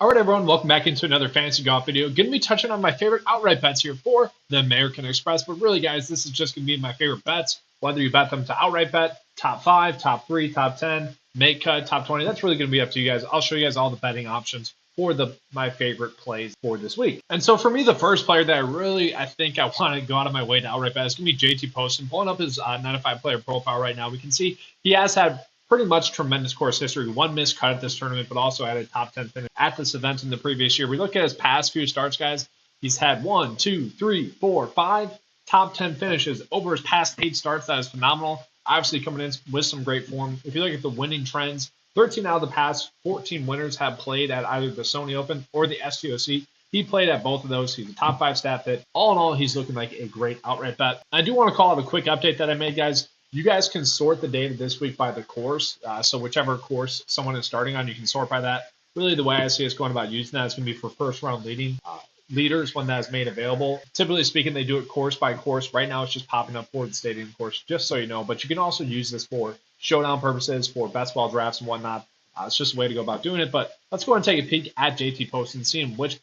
All right, everyone, welcome back into another fantasy golf video. Going to be touching on my favorite outright bets here for the American Express. But really, guys, this is just going to be my favorite bets. Whether you bet them to outright bet, top 5, top 3, top 10, make cut, top 20, that's really going to be up to you guys. I'll show you guys all the betting options for my favorite plays for this week. And so for me, the first player that I think I want to go out of my way to outright bet is going to be JT Poston. Pulling up his 9-5 player profile right now, we can see he has had pretty much tremendous course history. One missed cut at this tournament, but also had a top 10 finish at this event in the previous year. We look at his past few starts, guys. He's had 1, 2, 3, 4, 5 top 10 finishes over his past 8 starts. That is phenomenal. Obviously coming in with some great form. If you look at the winning trends, 13 out of the past 14 winners have played at either the Sony Open or the STOC. He played at both of those. He's a top 5 stat fit. All in all, he's looking like a great outright bet. I do want to call it a quick update that I made, guys. You guys can sort the data this week by the course. So whichever course someone is starting on, you can sort by that. Really, the way I see us going about using that is going to be for first-round leaders when that is made available. Typically speaking, they do it course by course. Right now, it's just popping up for the stadium course, just so you know. But you can also use this for showdown purposes, for best ball drafts and whatnot. It's just a way to go about doing it. But let's go and take a peek at JT Poston and seeing which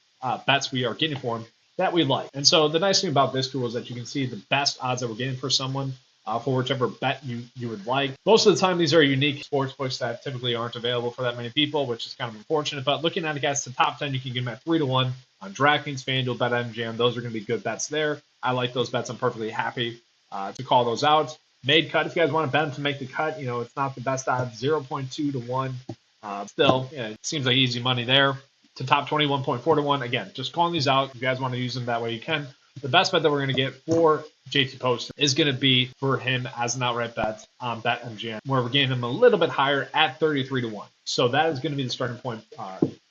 bets we are getting for him that we like. And so the nice thing about this tool is that you can see the best odds that we're getting for someone for whichever bet you would like. Most of the time, these are unique sports books that typically aren't available for that many people, which is kind of unfortunate. But looking at it, guys, the top 10, you can get them at 3-1 on DraftKings, FanDuel, BetMGM. Those are going to be good bets there. I like those bets. I'm perfectly happy to call those out. Made cut, if you guys want to bet them to make the cut, it's not the best odds, 0.2 to 1. Still, it seems like easy money there. To top 20, 1.4 to 1. Again, just calling these out. If you guys want to use them that way, you can. The best bet that we're going to get for JT Poston is going to be for him as an outright bet on BetMGM, where we're getting him a little bit higher at 33 to 1. So that is going to be the starting point.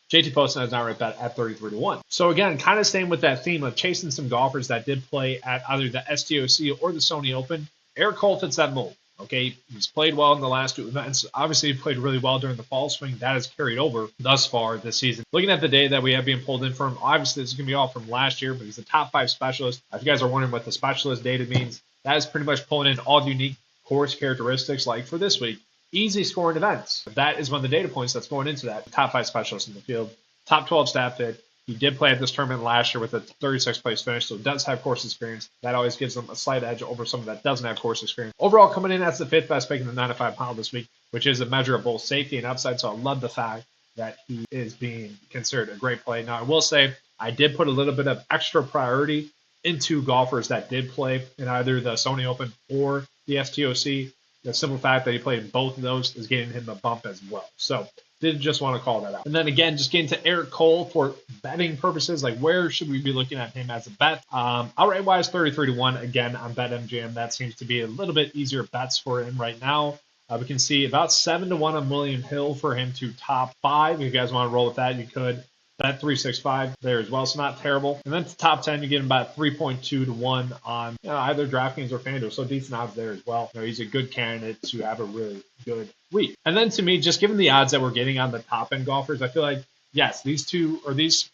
JT Poston as an outright bet at 33 to 1. So again, kind of staying with that theme of chasing some golfers that did play at either the STOC or the Sony Open. Eric Cole fits that mold. Okay, he's played well in the last 2 events. Obviously, he played really well during the fall swing. That has carried over thus far this season. Looking at the data that we have being pulled in from, obviously, this is going to be all from last year, but he's a top 5 specialist. If you guys are wondering what the specialist data means, that is pretty much pulling in all the unique course characteristics like for this week. Easy scoring events. That is one of the data points that's going into that. Top 5 specialist in the field. Top 12 stat fit. He did play at this tournament last year with a 36th place finish, so does have course experience. That always gives him a slight edge over someone that doesn't have course experience. Overall, coming in as the 5th best pick in the 9-5 pile this week, which is a measure of both safety and upside, so I love the fact that he is being considered a great play. Now, I will say I did put a little bit of extra priority into golfers that did play in either the Sony Open or the STOC. The simple fact that he played in both of those is getting him a bump as well. So did just want to call that out. And then again, just getting to Eric Cole for betting purposes, like where should we be looking at him as a bet? Outright wise, 33 to 1 again on BetMGM. That seems to be a little bit easier bets for him right now. We can see about 7 to 1 on William Hill for him to top 5. If you guys want to roll with that, you could. Bet 365 there as well, so not terrible. And then to top 10, you get him about 3.2 to 1 on either DraftKings or FanDuel, so decent odds there as well. He's a good candidate to have a really good week. And then to me, just given the odds that we're getting on the top end golfers, I feel like, yes, these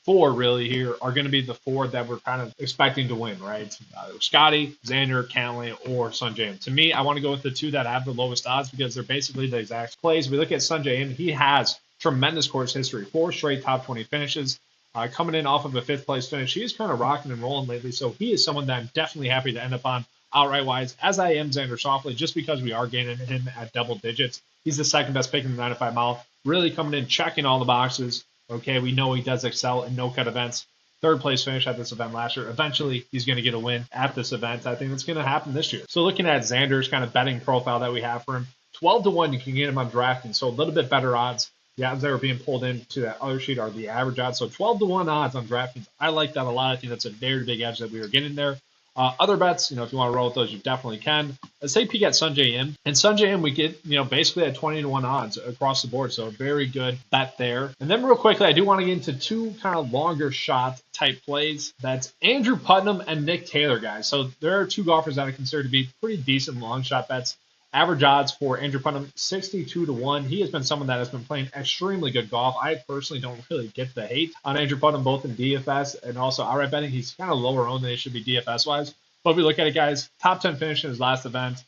4 really here are going to be the 4 that we're kind of expecting to win, right? Scotty, Xander, Cantlay, or Sungjae Im. To me, I want to go with the 2 that have the lowest odds because they're basically the exact plays. We look at Sungjae Im, he has tremendous course history, 4 straight top 20 finishes, coming in off of a 5th place finish. He is kind of rocking and rolling lately, so he is someone that I'm definitely happy to end up on outright wise, as I am Xander Schauffele, just because we are gaining him at double digits. He's the 2nd best pick in the 9-5 mile, really coming in, checking all the boxes. Okay, we know he does excel in no-cut events. 3rd place finish at this event last year. Eventually, he's going to get a win at this event. I think that's going to happen this year. So looking at Xander's kind of betting profile that we have for him, 12 to 1, you can get him on DraftKings, so a little bit better odds. The odds that are being pulled into that other sheet are the average odds. So 12 to 1 odds on DraftKings. I like that a lot. I think that's a very big edge that we are getting there. Other bets, if you want to roll with those, you definitely can. Let's take a peek at Sungjae Im. And Sungjae Im, we get, basically at 20 to 1 odds across the board. So a very good bet there. And then real quickly, I do want to get into 2 kind of longer shot type plays. That's Andrew Putnam and Nick Taylor, guys. So there are 2 golfers that I consider to be pretty decent long shot bets. Average odds for Andrew Putnam, 62 to 1. He has been someone that has been playing extremely good golf. I personally don't really get the hate on Andrew Putnam, both in DFS and also outright betting. He's kind of lower owned than he should be DFS-wise. But if we look at it, guys, top 10 finish in his last event.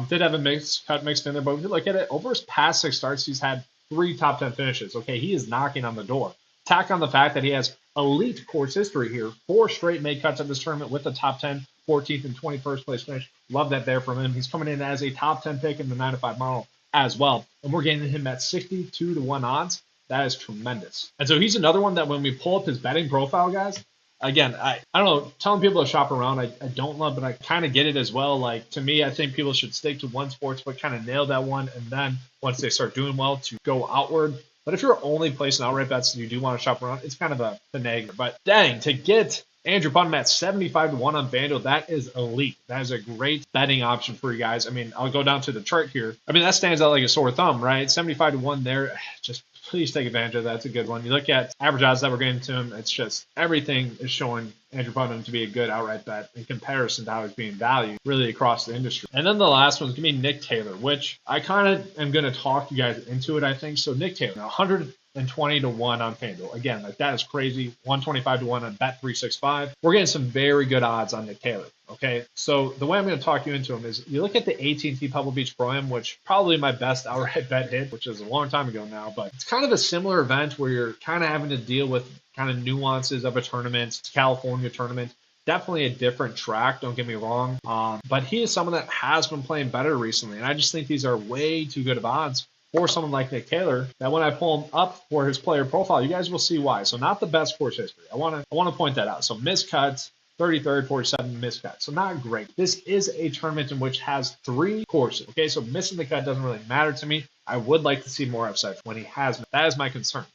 Did have a mixed in there, but if you look at it, over his past 6 starts, he's had 3 top 10 finishes. Okay, he is knocking on the door Tack on the fact that he has elite course history here, 4 straight made cuts at this tournament with the top 10, 14th and 21st place finish. Love that there from him. He's coming in as a top 10 pick in the 9-5 model as well. And we're getting him at 62-1 odds. That is tremendous. And so he's another one that when we pull up his betting profile, guys, again, I don't know, telling people to shop around, I don't love, but I kind of get it as well. Like, to me, I think people should stick to one sportsbook, kind of nail that one, and then once they start doing well, to go outward. But if you're only placing outright bets and you do want to shop around, it's kind of a finagle. But dang, to get Andrew Putnam at 75-1 on FanDuel, that is elite. That is a great betting option for you guys. I mean, I'll go down to the chart here. I mean, that stands out like a sore thumb, right? 75-1 there. Just please take advantage of that. It's a good one. You look at average odds that we're getting to him, it's just everything is showing Andrew Putnam to be a good outright bet in comparison to how he's being valued really across the industry. And then the last one is going to be Nick Taylor, which I kind of am going to talk you guys into it, I think. So Nick Taylor, 120-1 on FanDuel. Again, like that is crazy. 125-1 on Bet365. We're getting some very good odds on Nick Taylor. Okay, so the way I'm going to talk you into him is you look at the AT&T Pebble Beach Pro-Am, which probably my best outright bet hit, which is a long time ago now, but it's kind of a similar event where you're kind of having to deal with kind of nuances of a tournament. It's a California tournament. Definitely a different track, don't get me wrong. But he is someone that has been playing better recently, and I just think these are way too good of odds for someone like Nick Taylor, that when I pull him up for his player profile, you guys will see why. So not the best course history. I want to point that out. So missed cuts, 33rd, 47 missed cuts. So not great. This is a tournament in which has 3 courses. Okay, so missing the cut doesn't really matter to me. I would like to see more upside when he has. That is my concern.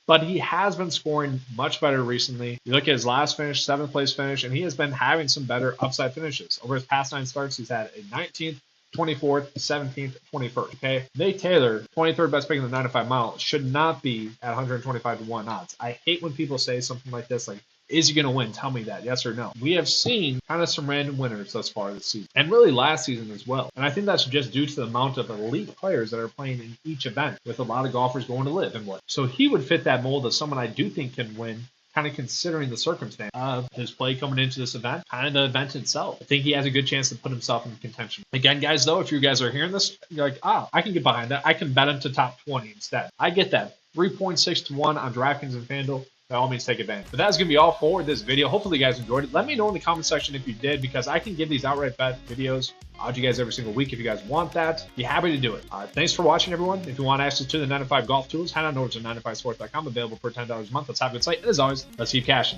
But he has been scoring much better recently. You look at his last finish, 7th place finish, and he has been having some better upside finishes. Over his past 9 starts, he's had a 19th, 24th, 17th, 21st. Okay, Nick Taylor, 23rd best pick in the 9-5 mile, should not be at 125-1 odds. I hate when people say something like this, like, is he going to win? Tell me that, yes or no. We have seen kind of some random winners thus far this season, and really last season as well. And I think that's just due to the amount of elite players that are playing in each event, with a lot of golfers going to live and what. So he would fit that mold of someone I do think can win, kind of considering the circumstance of his play coming into this event, kind of the event itself. I think he has a good chance to put himself in contention. Again, guys, though, if you guys are hearing this, you're like, I can get behind that. I can bet him to top 20 instead. I get that. 3.6-1 on DraftKings and FanDuel. By all means, take advantage. But that's going to be all for this video. Hopefully, you guys enjoyed it. Let me know in the comment section if you did, because I can give these outright bet videos out to you guys every single week if you guys want that. Be happy to do it. Thanks for watching, everyone. If you want access to the 9-5 golf tools, head on over to 9-5sports.com. Available for $10 a month. Let's have a good site. And as always, let's keep cashing.